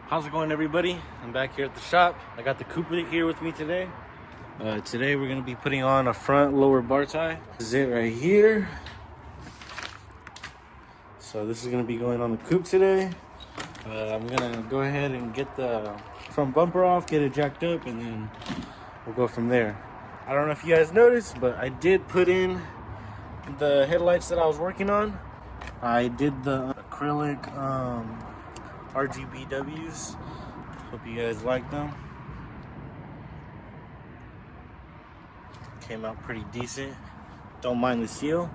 How's it going, everybody? I'm back here at the shop. I got the Cooper here with me today. Today we're gonna be putting on a front lower bar tie. This is it right here. So this is gonna be going on the coupe today. I'm gonna go ahead and get the front bumper off, get it jacked up, and then we'll go from there. I don't know if you guys noticed, but I did put in the headlights that I was working on. I did the acrylic RGBWs. Hope you guys like them. Came out pretty decent. Don't mind the seal.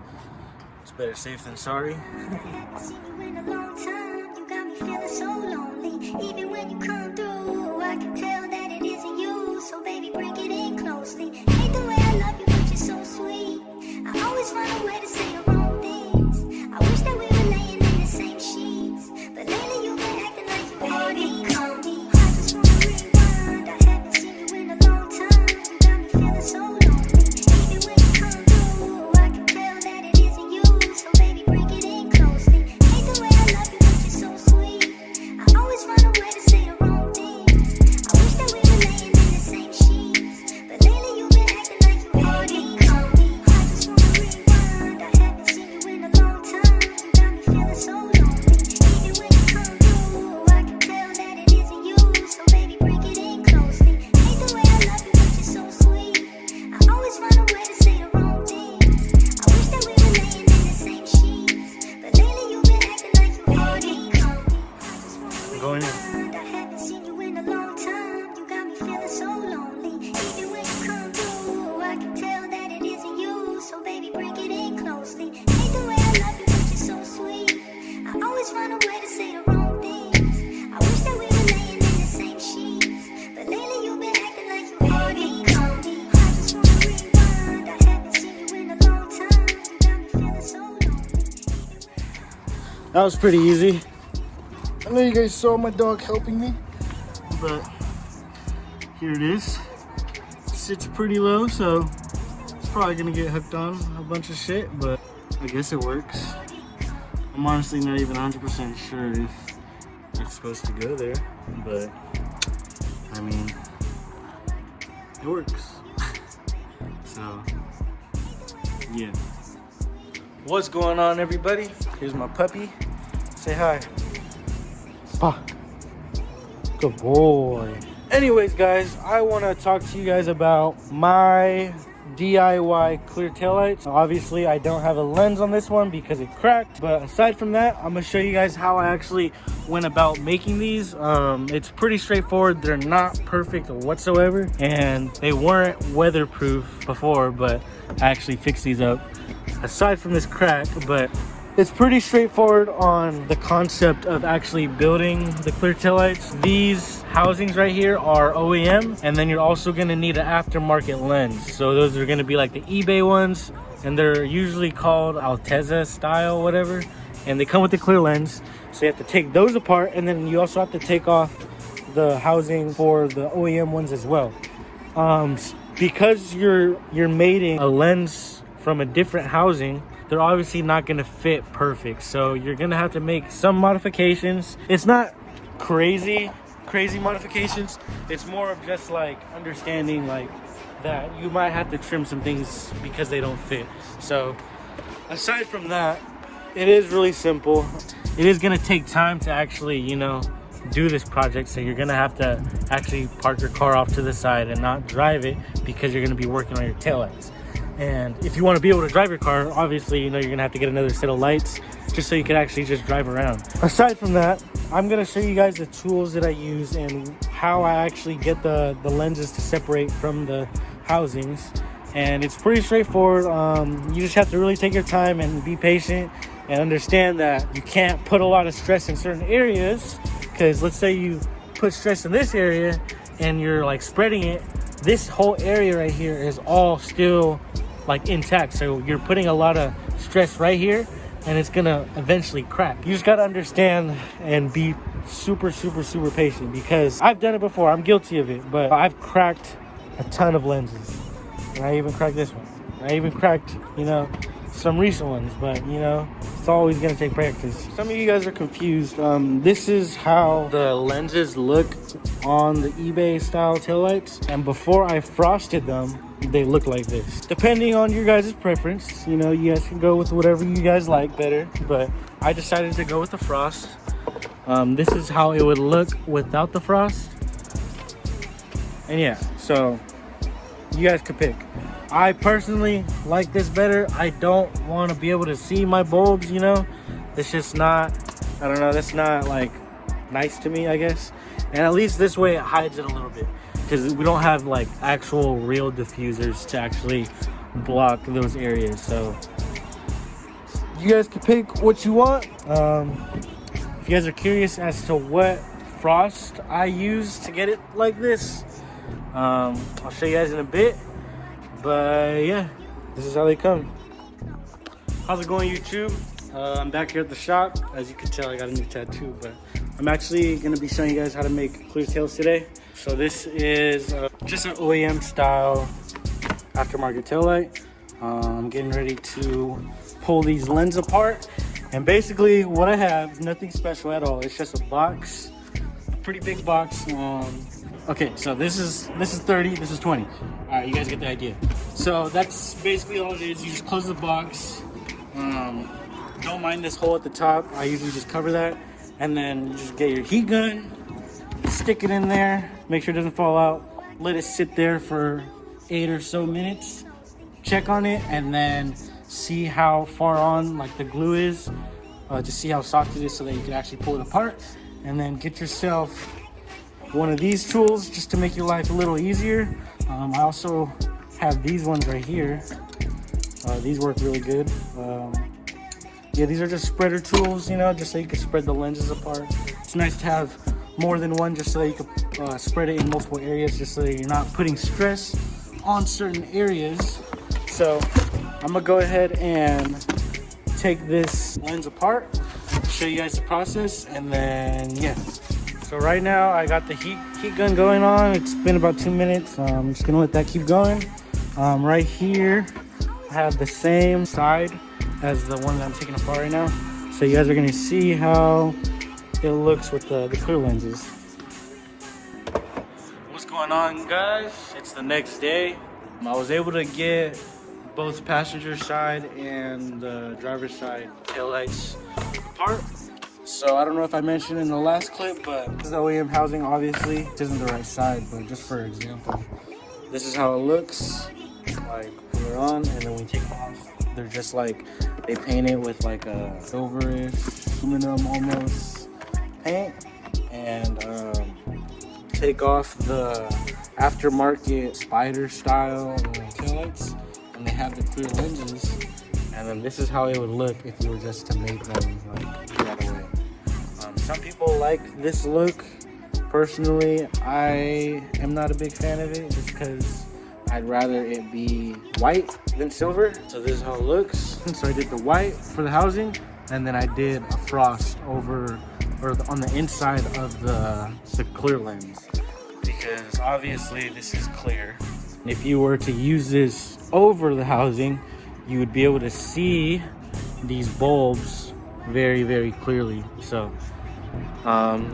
It's better safe than sorry. Haven't seen you in a long time. You got me feeling so lonely. Even when you come through, I can tell that it isn't you. So baby, bring it in closely. Hate the way I love you, but you're so sweet. I always find a way to say the wrong things. I wish that we were laying in the same sheets, but lately you've been acting like you already called me. I just wanna rewind. I haven't seen you in a long time. You got me feeling so lonely. Even when you come through, I can tell that it isn't you. So baby, bring it in closely. Hate the way I love you, but you're so sweet. I always find a way to say the wrong things. I wish that we were laying in the same sheets, but lately you've been acting like you already called me. I just wanna rewind. I haven't seen you in a long time. You got me feeling so lonely. Even when you come through, I can tell that it isn't you. So baby, bring it in closely. Hate the way I love you, but you're so sweet. I always find a way to say the wrong things. I wish that we were laying in the same sheets, but lately you've been acting like you already called me. I just wanna Going in. rewind. I haven't seen you in a long time. You got me feeling so lonely. Even when you come through, I can tell that it isn't you. So baby, bring it in closely. Hate the way I love you, but you're so sweet. I always find a way to say the wrong things. I wish that we were laying in the same sheets, but lately you've been acting like you already called me. I just wanna rewind. I haven't seen you in a long time. You got me feeling so lonely. That was pretty easy. I know you guys saw my dog helping me, but here it is. Sits pretty low, so it's probably gonna get hooked on a bunch of shit, but I guess it works. I'm honestly not even 100% sure if it's supposed to go there, but I mean, it works. So, yeah. What's going on, everybody? Here's my puppy. Say hi. Pa. Good boy. Anyways, guys, I want to talk to you guys about my DIY clear taillights. Obviously, I don't have a lens on this one because it cracked. But aside from that, I'm going to show you guys how I actually went about making these. It's pretty straightforward. They're not perfect whatsoever. And they weren't weatherproof before, but I actually fixed these up. Aside from this crack, but it's pretty straightforward on the concept of actually building the clear taillights. These housings right here are OEM, and then you're also gonna need an aftermarket lens. So those are gonna be like the eBay ones, and they're usually called Alteza style, whatever. And they come with the clear lens. So you have to take those apart, and then you also have to take off the housing for the OEM ones as well. Because you're mating a lens from a different housing, they're obviously not going to fit perfect, so you're going to have to make some modifications. It's not crazy modifications. It's more of just like understanding like that you might have to trim some things because they don't fit. So aside from that, it is really simple. It is going to take time to actually, you know, do this project, so you're going to have to actually park your car off to the side and not drive it because you're going to be working on your taillights. And if you want to be able to drive your car, obviously, you know, you're gonna have to get another set of lights just so you can actually just drive around. Aside from that, I'm gonna show you guys the tools that I use and how I actually get the lenses to separate from the housings. And it's pretty straightforward. You just have to really take your time and be patient and understand that you can't put a lot of stress in certain areas, because let's say you put stress in this area and you're like spreading it, this whole area right here is all still like intact, so you're putting a lot of stress right here and it's gonna eventually crack. You just gotta understand and be super patient, because I've done it before. I'm guilty of it, but I've cracked a ton of lenses, and I even cracked this one. I even cracked, you know, some recent ones, but you know, it's always gonna take practice. Some of you guys are confused. This is how the lenses look on the eBay style taillights, and before I frosted them, they look like this. Depending on your guys' preference, you know, you guys can go with whatever you guys like better, but I decided to go with the frost. This is how it would look without the frost. And yeah, so you guys can pick. I personally like this better. I don't want to be able to see my bulbs, you know. It's just not, I don't know, that's not like nice to me, I guess. And at least this way it hides it a little bit, because we don't have like actual real diffusers to actually block those areas. So you guys can pick what you want. If you guys are curious as to what frost I use to get it like this, I'll show you guys in a bit. But yeah, this is how they come. How's it going, YouTube? I'm back here at the shop. As you can tell, I got a new tattoo, but I'm actually gonna be showing you guys how to make clear tails today. So this is just an OEM style aftermarket tail light. I'm getting ready to pull these lenses apart. And basically what I have is nothing special at all. It's just a box, a pretty big box. Okay, so this is 30, this is 20. All right, you guys get the idea. So that's basically all it is. You just close the box. Don't mind this hole at the top. I usually just cover that. And then you just get your heat gun, stick it in there, make sure it doesn't fall out. Let it sit there for 8 or so minutes. Check on it and then see how far on like the glue is. To see how soft it is so that you can actually pull it apart. And then get yourself one of these tools just to make your life a little easier. I also have these ones right here. These work really good. Yeah, these are just spreader tools, you know, just so you can spread the lenses apart. It's nice to have more than one just so that you can spread it in multiple areas, just so that you're not putting stress on certain areas. So I'm gonna go ahead and take this lens apart, show you guys the process, and then yeah. So right now I got the heat gun going on. It's been about 2 minutes. I'm just gonna let that keep going. Right here I have the same side as the one that I'm taking apart right now. So you guys are gonna see how it looks with the clear lenses. What's going on, guys? It's the next day. I was able to get both passenger side and the driver's side taillights apart. So I don't know if I mentioned in the last clip, but this is the OEM housing. Obviously it isn't the right side, but just for example, this is how it looks like when they're on, and then when you take them off, they're just like, they paint it with like a silverish aluminum almost paint, and take off the aftermarket spider style taillights, and they have the clear lenses. And then this is how it would look if you were just to make them like that away. Some people like this look. Personally, I am not a big fan of it, just because I'd rather it be white than silver. So this is how it looks. So I did the white for the housing, and then I did a frost over, or on the inside of the clear lens, because obviously this is clear. If you were to use this over the housing, you would be able to see these bulbs very, very clearly. So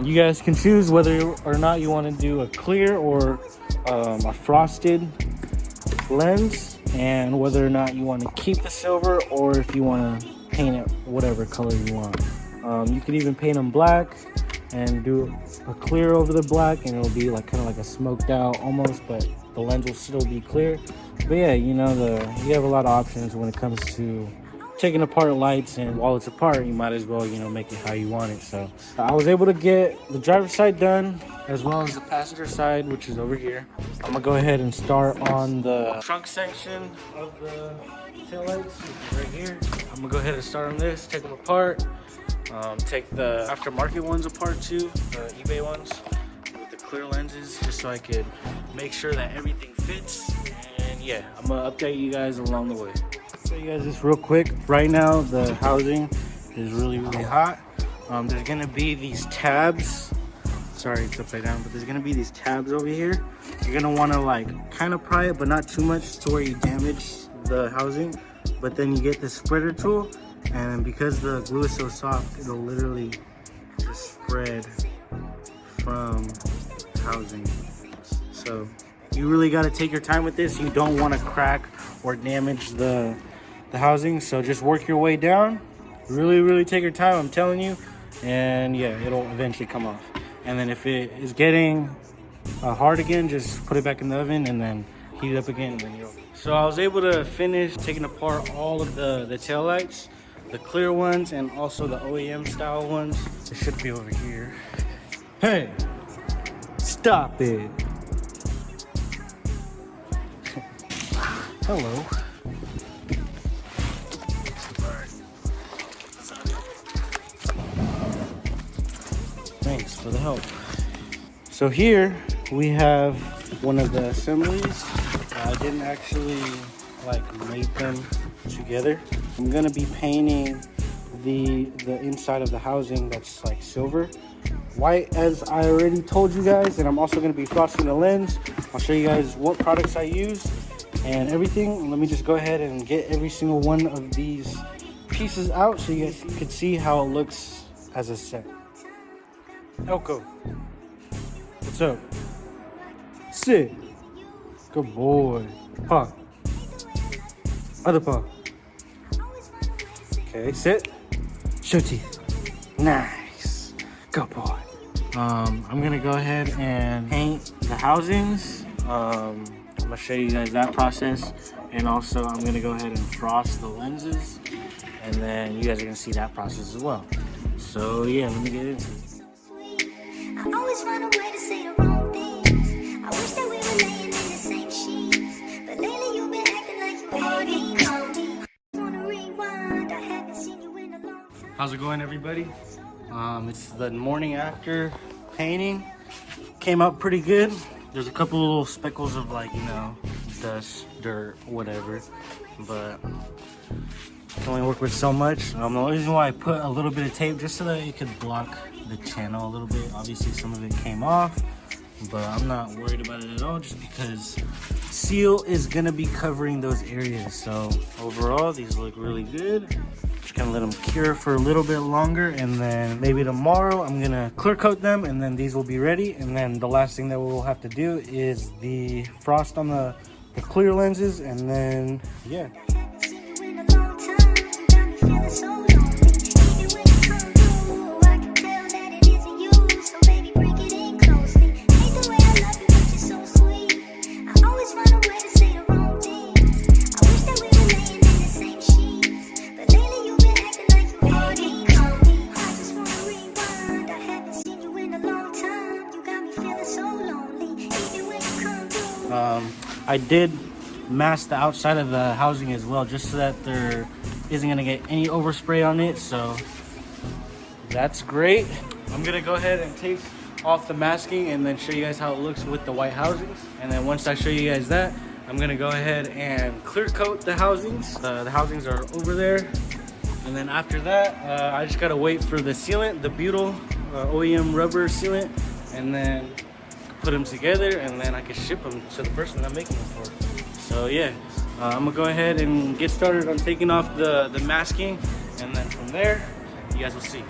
you guys can choose whether or not you want to do a clear or a frosted lens, and whether or not you want to keep the silver, or if you want to paint it whatever color you want. You could even paint them black and do a clear over the black, and it'll be like kind of like a smoked out almost, but the lens will still be clear. But yeah, you know, you have a lot of options when it comes to taking apart lights, and while it's apart, you might as well, you know, make it how you want it. So I was able to get the driver's side done, as well as the passenger side, which is over here. I'm gonna go ahead and start on the trunk section of the taillights, which is right here. I'm gonna go ahead and start on this, take them apart, take the aftermarket ones apart too, the eBay ones with the clear lenses, just so I could make sure that everything fits. And yeah, I'm gonna update you guys along the way. Show you guys this real quick. Right now the housing is really, really hot. There's gonna be these tabs. Sorry, it's upside down, but there's gonna be these tabs over here. You're gonna wanna like kind of pry it, but not too much to where you damage the housing. but then you get the spreader tool, and because the glue is so soft, it'll literally just spread from housing. So you really got to take your time with this. You don't want to crack or damage the housing, so just work your way down. Really take your time, I'm telling you, and yeah, it'll eventually come off. And then if it is getting hard again, just put it back in the oven and then heat it up again, and then you'll. So I was able to finish taking apart all of the tail lights, the clear ones and also the OEM style ones. It should be over here. Hey, stop it. Hello. Thanks for the help. So here we have one of the assemblies. I didn't actually make them together. I'm gonna be painting the inside of the housing that's like silver. White, as I already told you guys, and I'm also gonna be frosting the lens. I'll show you guys what products I use and everything. Let me just go ahead and get every single one of these pieces out so you guys can see how it looks as a set. Elko, what's up? Sit. Good boy. Paw. Other paw. Okay, sit. Show teeth. Nice. Good boy. I'm gonna go ahead and paint the housings. I'm gonna show you guys that process, and also I'm gonna go ahead and frost the lenses, and then you guys are gonna see that process as well. So yeah, let me get into it. I always find a way to say the wrong things. I wish that we were laying in the same sheets, but lately you've been acting like you already know me. Wanna rewind? I haven't seen you in a long time. How's it going, everybody? It's the morning after painting. Came out pretty good. There's a couple little speckles of dust, dirt, whatever, but I can only work with so much. The only reason why I put a little bit of tape just so that it could block the channel a little bit. Obviously some of it came off, but I'm not worried about it at all just because seal is gonna be covering those areas. So overall these look really good. Just gonna let them cure for a little bit longer, and then maybe tomorrow I'm gonna clear coat them, and then these will be ready. And then the last thing that we'll have to do is the frost on the clear lenses, and then yeah. I did mask the outside of the housing as well, just so that there isn't gonna get any overspray on it, so that's great. I'm gonna go ahead and take off the masking and then show you guys how it looks with the white housings. And then once I show you guys that, I'm gonna go ahead and clear coat the housings. The housings are over there. And then after that, I just gotta wait for the sealant, the butyl OEM rubber sealant, and then put them together, and then I can ship them to the person I'm making them for. So yeah, I'm gonna go ahead and get started on taking off the masking, and then from there, you guys will see.